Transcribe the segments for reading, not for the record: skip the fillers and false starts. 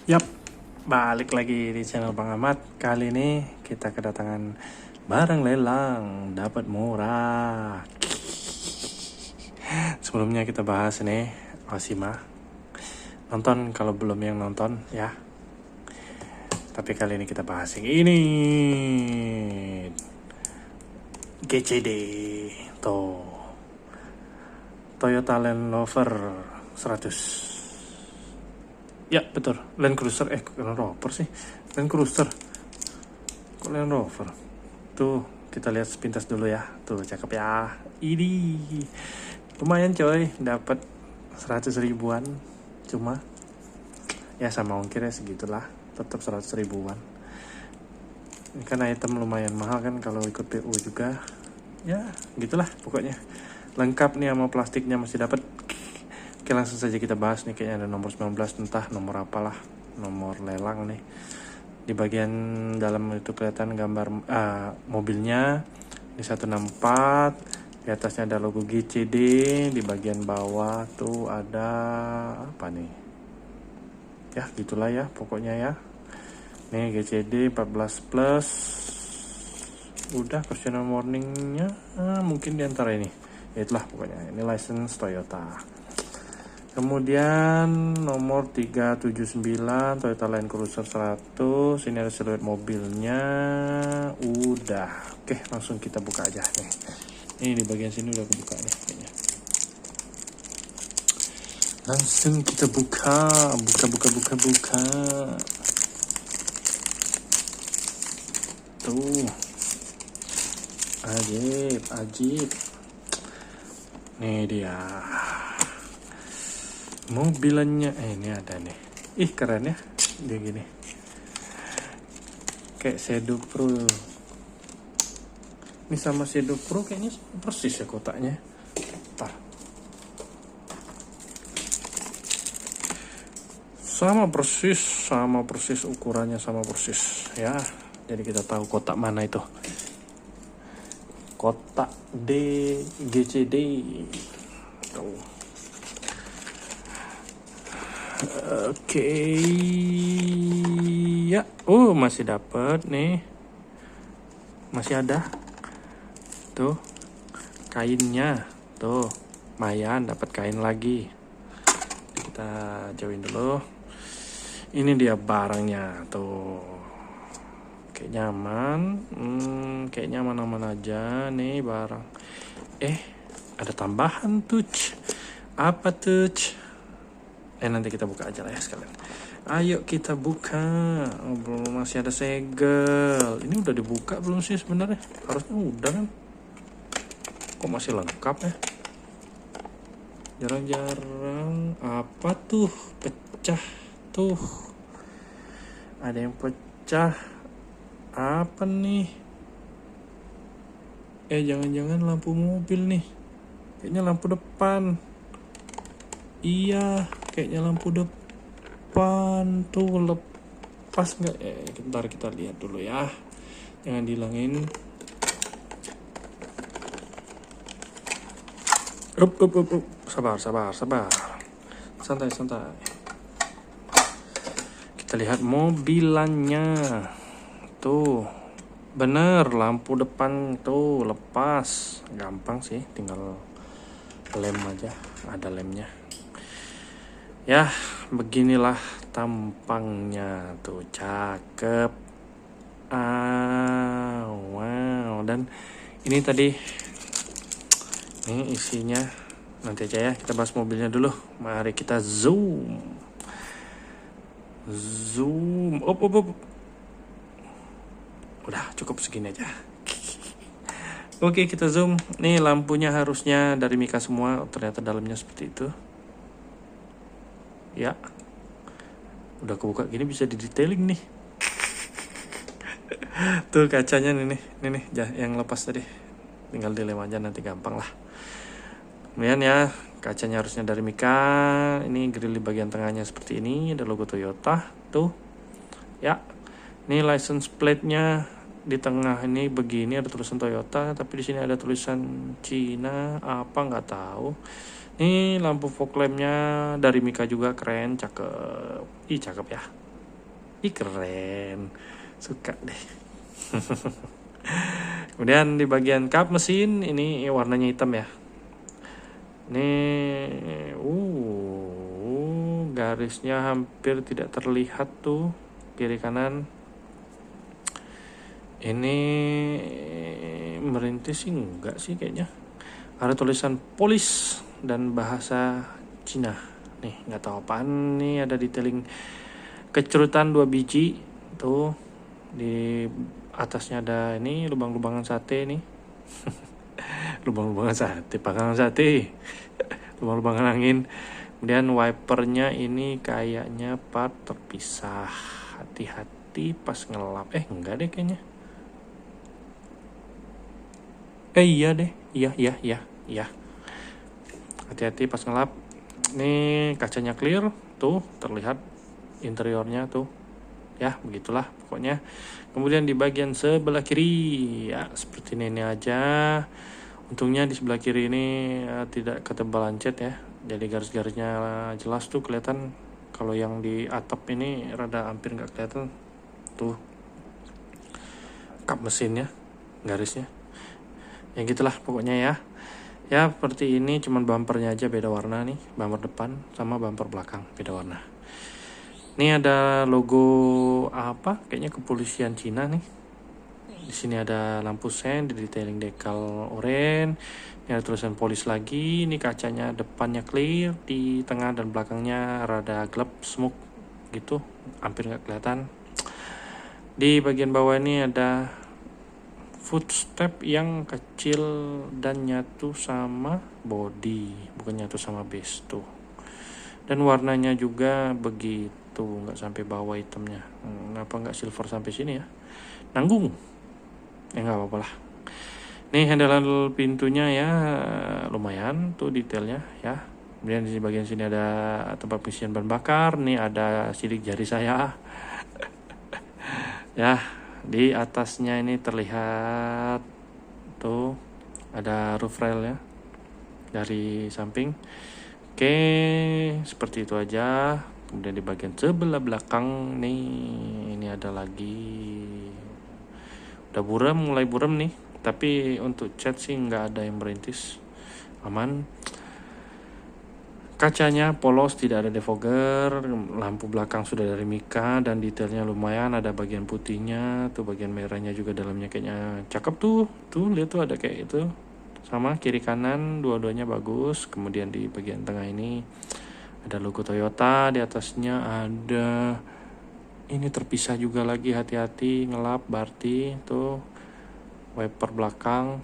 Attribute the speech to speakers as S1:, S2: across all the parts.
S1: Yap, balik lagi di channel Bang Ahmad. Kali ini kita kedatangan barang lelang dapat murah. Sebelumnya kita bahas ini Osima. Nonton kalau belum yang nonton ya. Tapi kali ini kita bahas yang ini. GCD tuh. Toyota Land Rover 100. Ya betul, Land Cruiser, Land Rover sih, Land Cruiser, kok Land Rover. Tuh kita lihat sepintas dulu ya, tuh cakep ya. Ini lumayan coy, dapat 100 ribuan, cuma ya sama ongkirnya segitulah, tetap 100 ribuan. Ini kan item lumayan mahal kan kalau ikut PU juga, ya gitulah pokoknya. Lengkap nih sama plastiknya masih dapat. Oke, langsung saja kita bahas nih, kayaknya ada nomor 19, entah nomor apalah, nomor lelang nih. Di bagian dalam itu kelihatan gambar mobilnya di 164, di atasnya ada logo GCD, di bagian bawah tuh ada apa nih? Ya, gitulah ya pokoknya ya. Nih GCD 14 plus. Udah questionnaire warningnya mungkin di antara ini. Ya itulah pokoknya. Ini license Toyota. Kemudian nomor 379 Toyota Land Cruiser 100. Ini ada siluet mobilnya. Udah. Oke, langsung kita buka aja nih. Ini di bagian sini udah kebuka nih kayaknya. Langsung kita buka. Buka. Tuh. Ajib. Nih dia. Mobilannya ini ada nih. Ih keren ya. Dia gini. Kayak Shadow Pro. Ini sama Shadow Pro kayaknya persis ya kotaknya. Ntar. Sama persis ukurannya sama persis ya. Jadi kita tahu kotak mana itu. Kotak GCD. Tuh. Oke, ya, masih dapat nih, masih ada, tuh, kainnya, tuh, lumayan dapat kain lagi. Kita jauhin dulu. Ini dia barangnya, tuh, kayak nyaman aja nih barang. Ada tambahan tuh, apa tuh? Nanti kita buka aja lah ya sekalian. Ayo kita buka. Belum, masih ada segel. Ini udah dibuka belum sih sebenarnya? Harusnya udah kan. Kok masih lengkap ya? Jarang-jarang. Apa tuh? Pecah tuh. Ada yang pecah. Apa nih? Jangan-jangan lampu mobil nih. Kayaknya lampu depan. Iya, kayaknya lampu depan tuh lepas nggak? Bentar kita lihat dulu ya, jangan dihilangin. Sabar, santai. Kita lihat mobilannya, tuh bener lampu depan tuh lepas, gampang sih, tinggal lem aja, ada lemnya. Ya, beginilah tampangnya tuh, cakep. Wow. Dan ini tadi, ini isinya nanti aja ya, kita bahas mobilnya dulu. Mari kita zoom. Op. Udah cukup segini aja. Oke, kita zoom. Nih lampunya harusnya dari Mika semua, ternyata dalamnya seperti itu. Ya, udah kebuka gini bisa di detailing nih. Tuh kacanya nih yang lepas tadi, tinggal dilem aja nanti gampang lah. Kemudian ya, kacanya harusnya dari Mika. Ini grill di bagian tengahnya seperti ini, ada logo Toyota tuh ya. Ini license plate-nya di tengah ini begini, ada tulisan Toyota, tapi di sini ada tulisan Cina apa nggak tahu. Ini lampu fog lamp-nya dari Mika juga, keren, cakep. Cakep ya. Ih keren, suka deh. Kemudian di bagian kap mesin ini warnanya hitam ya. Ini garisnya hampir tidak terlihat tuh kiri kanan. Ini merintis sih enggak sih kayaknya. Ada tulisan polis dan bahasa Cina. Nih nggak tahu apaan nih, ada detailing kecerutan 2 biji tuh. Di atasnya ada ini lubang-lubangan sate nih. Lubang-lubangan sate, pangkalan sate. Lubang-lubangan angin. Kemudian wipernya ini kayaknya part terpisah. Hati-hati pas ngelap. Enggak deh kayaknya. Iya deh. Iya. Hati-hati pas ngelap. Nih kacanya clear. Tuh terlihat interiornya tuh. Ya begitulah pokoknya. Kemudian di bagian sebelah kiri ya seperti ini aja. Untungnya di sebelah kiri ini tidak ketebalan cat ya. Jadi garis-garisnya jelas tuh kelihatan. Kalau yang di atap ini rada hampir nggak kelihatan. Tuh kap mesinnya, garisnya. Ya gitulah pokoknya ya. Ya seperti ini, cuman bumpernya aja beda warna nih. Bumper depan sama bumper belakang beda warna. Ini ada logo apa? Kayaknya kepolisian Cina nih. Di sini ada lampu sen, di detailing dekal oranye. Ini ada tulisan polis lagi. Ini kacanya depannya clear, di tengah dan belakangnya rada gelap, smoke gitu, hampir nggak kelihatan. Di bagian bawah ini ada footstep yang kecil dan nyatu sama body, bukan nyatu sama base tuh. Dan warnanya juga begitu, nggak sampai bawah hitamnya. Kenapa nggak silver sampai sini ya? Nanggung. Ya nggak apa-apa lah. Nih handle pintunya ya lumayan tuh detailnya ya. Kemudian di bagian sini ada tempat pengisian bahan bakar. Nih ada sidik jari saya. Ya, di atasnya ini terlihat tuh ada roof rail ya dari samping. Oke, seperti itu aja. Kemudian di bagian sebelah belakang nih ini ada lagi. Udah mulai buram nih. Tapi untuk cat sih nggak ada yang merintis, aman. Kacanya polos, tidak ada defogger. Lampu belakang sudah dari Mika dan detailnya lumayan. Ada bagian putihnya, tuh bagian merahnya juga dalamnya kayaknya cakep tuh. Tuh lihat tuh ada kayak itu. Sama kiri kanan dua-duanya bagus. Kemudian di bagian tengah ini ada logo Toyota. Di atasnya ada ini terpisah juga lagi, hati-hati ngelap berarti tuh wiper belakang.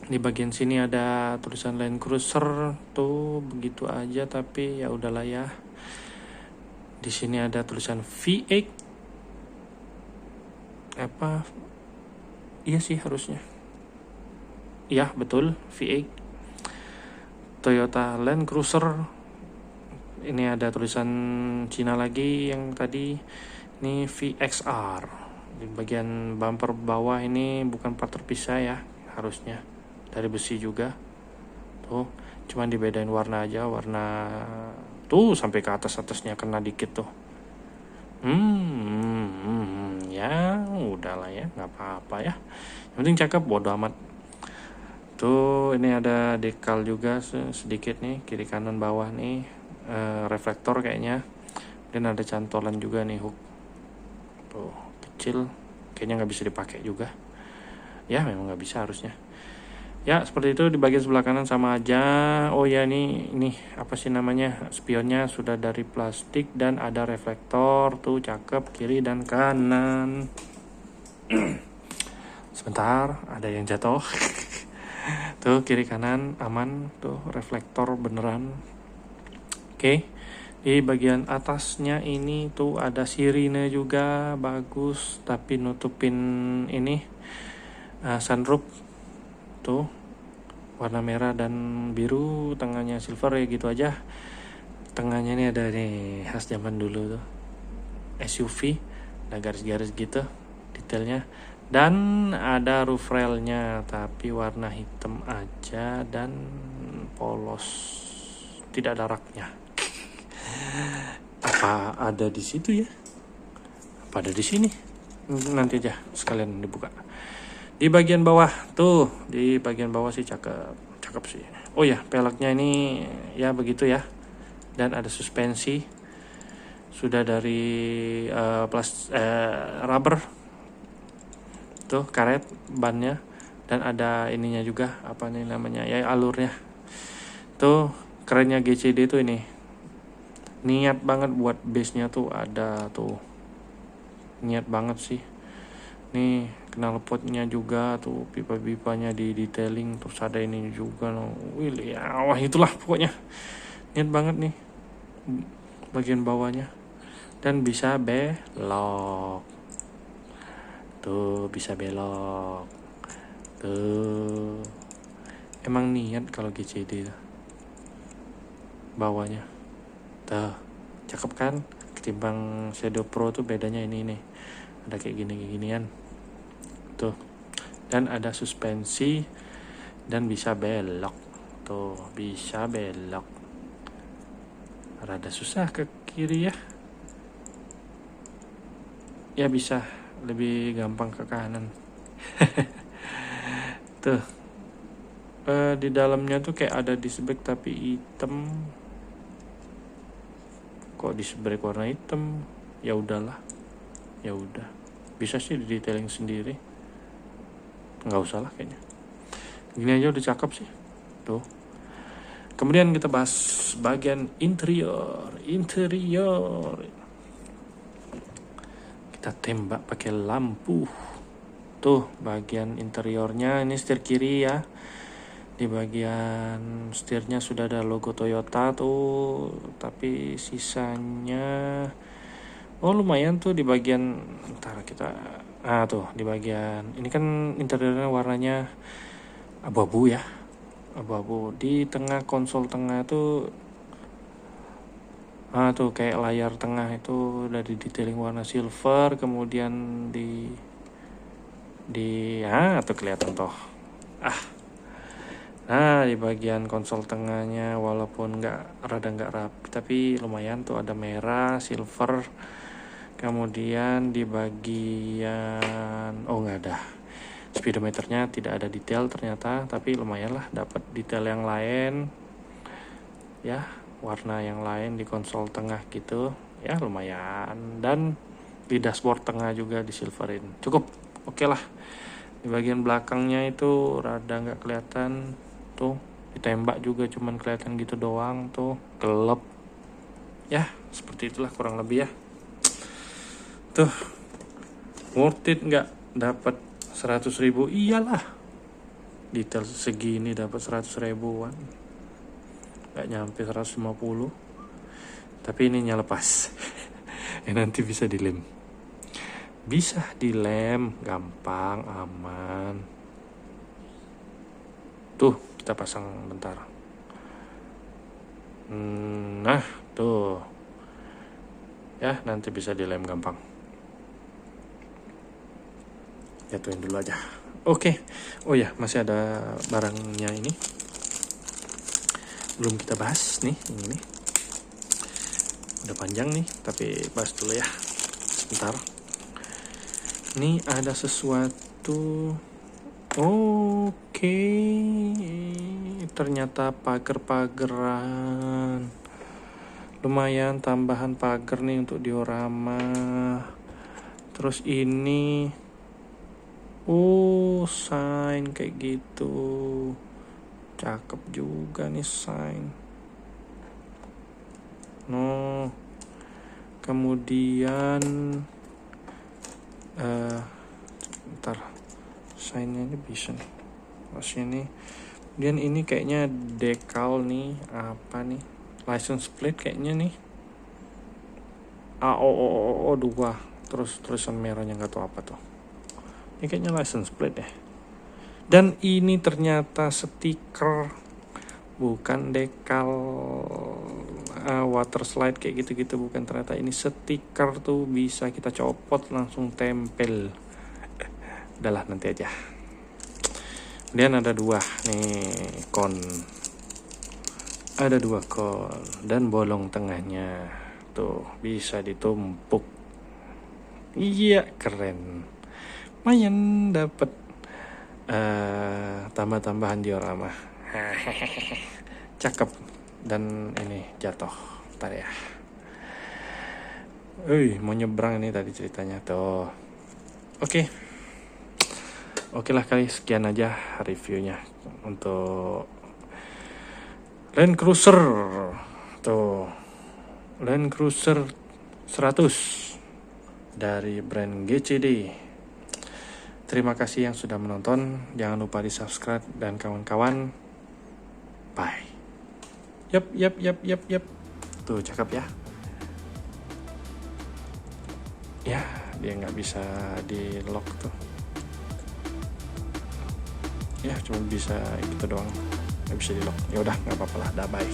S1: Di bagian sini ada tulisan Land Cruiser tuh begitu aja, tapi ya udahlah ya. Di sini ada tulisan V8 apa? Iya sih harusnya. Iya betul V8 Toyota Land Cruiser. Ini ada tulisan Cina lagi yang tadi. Ini VXR. Di bagian bumper bawah ini bukan part terpisah ya harusnya. Dari besi juga tuh, cuman dibedain warna aja, warna tuh sampai ke atasnya kena dikit tuh. Ya udahlah ya, nggak apa-apa ya, yang penting cakep, bodo amat. Tuh ini ada dekal juga sedikit nih kiri kanan bawah nih, reflektor kayaknya, dan ada cantolan juga nih hook tuh kecil, kayaknya nggak bisa dipakai juga ya, memang nggak bisa harusnya. Ya seperti itu. Di bagian sebelah kanan sama aja. Oh ya ini apa sih namanya, spionnya sudah dari plastik dan ada reflektor tuh cakep kiri dan kanan. Sebentar ada yang jatuh. Tuh kiri kanan aman tuh, reflektor beneran. Oke. Di bagian atasnya ini tuh ada sirine juga bagus, tapi nutupin ini sunroof tuh warna merah dan biru, tengahnya silver ya gitu aja. Tengahnya ini ada nih khas zaman dulu tuh SUV, ada garis-garis gitu detailnya, dan ada roof railnya tapi warna hitam aja dan polos, tidak ada raknya. Apa ada di situ ya? pada di sini. Nanti aja sekalian dibuka. Di bagian bawah tuh, di bagian bawah sih cakep sih. Oh ya, peleknya ini ya begitu ya. Dan ada suspensi. Sudah dari rubber. Tuh karet bannya, dan ada ininya juga, apa nih namanya ya, alurnya. Tuh kerennya GCD tuh ini. Niat banget buat base-nya tuh ada tuh. Niat banget sih. Nih knalpotnya juga tuh, pipa-pipanya di detailing, terus ada ini juga loh. Ya, wah itulah pokoknya. Niat banget nih bagian bawahnya. Dan bisa belok. Tuh bisa belok. Tuh. Emang niat kalau GCD tuh. Bawahnya. Tuh. Cakep kan? Ketimbang Shadow Pro tuh bedanya ini nih. Ada kayak gini-ginian. Tuh. Dan ada suspensi dan bisa belok. Tuh, bisa belok. Rada susah ke kiri ya. Ya bisa lebih gampang ke kanan. Tuh. Di dalamnya tuh kayak ada disc brake tapi hitam. Kok disc brake warna hitam? Ya udahlah. Ya udah. Bisa sih di detailing sendiri. Nggak usah lah kayaknya. Gini aja udah cakep sih. Tuh. Kemudian kita bahas bagian interior. Kita tembak pakai lampu. Tuh bagian interiornya, ini setir kiri ya. Di bagian setirnya sudah ada logo Toyota tuh, tapi sisanya lumayan tuh di bagian. Ntar kita tuh di bagian ini kan interiornya warnanya abu-abu ya. Abu-abu. Di tengah konsol tengah tuh tuh kayak layar tengah itu udah di detailing warna silver, kemudian di tuh kelihatan toh. Nah di bagian konsol tengahnya walaupun rada nggak rapi tapi lumayan tuh, ada merah, silver. Kemudian di bagian nggak ada speedometernya, tidak ada detail ternyata, tapi lumayan lah dapat detail yang lain ya, warna yang lain di konsol tengah gitu ya, lumayan. Dan di dashboard tengah juga di silverin, cukup oke lah. Di bagian belakangnya itu rada nggak kelihatan tuh, ditembak juga cuman kelihatan gitu doang tuh, gelap ya, seperti itulah kurang lebih ya. Tuh worth it nggak dapat 100.000? Iyalah, detail segini dapat 100.000-an, nggak nyampe 150. Tapi ininya lepas. Nanti bisa dilem. Bisa dilem, gampang, aman. Tuh kita pasang bentar. Nah tuh ya, nanti bisa dilem gampang. Jatuhin dulu aja. Oke. Oh ya, masih ada barangnya ini belum kita bahas nih, ini udah panjang nih, tapi bahas dulu ya sebentar. Ini ada sesuatu. Oke, ternyata pagar-pagaran. Lumayan tambahan pagar nih untuk diorama. Terus ini sign kayak gitu. Cakep juga nih sign. Kemudian bentar, signnya ini bisa nih pas ini. Kemudian ini kayaknya decal nih, apa nih, license plate kayaknya nih, AOO 2, terus tulisan merahnya nggak tahu apa tuh. Ini kayaknya license plate deh. Dan ini ternyata stiker, bukan decal water slide kayak gitu-gitu, bukan. Ternyata ini stiker tuh, bisa kita copot langsung tempel. Udahlah nanti aja. Kemudian ada dua nih kon. Ada dua kon dan bolong tengahnya tuh bisa ditumpuk. Iya, keren. Lumayan dapat tambah-tambahan diorama. Cakep. Dan ini jatuh. Bentar ya. Mau nyebrang ini tadi ceritanya tuh. Oke lah kali, sekian aja reviewnya untuk Land Cruiser tuh, Land Cruiser 100 dari brand GCD. Terima kasih yang sudah menonton. Jangan lupa di subscribe dan kawan-kawan. Bye. Yap. Tuh cakep ya. Ya, dia nggak bisa di lock tuh. Ya, cuma bisa gitu doang. Nggak bisa di lock. Ya udah, nggak apa-apa lah. Dah, bye.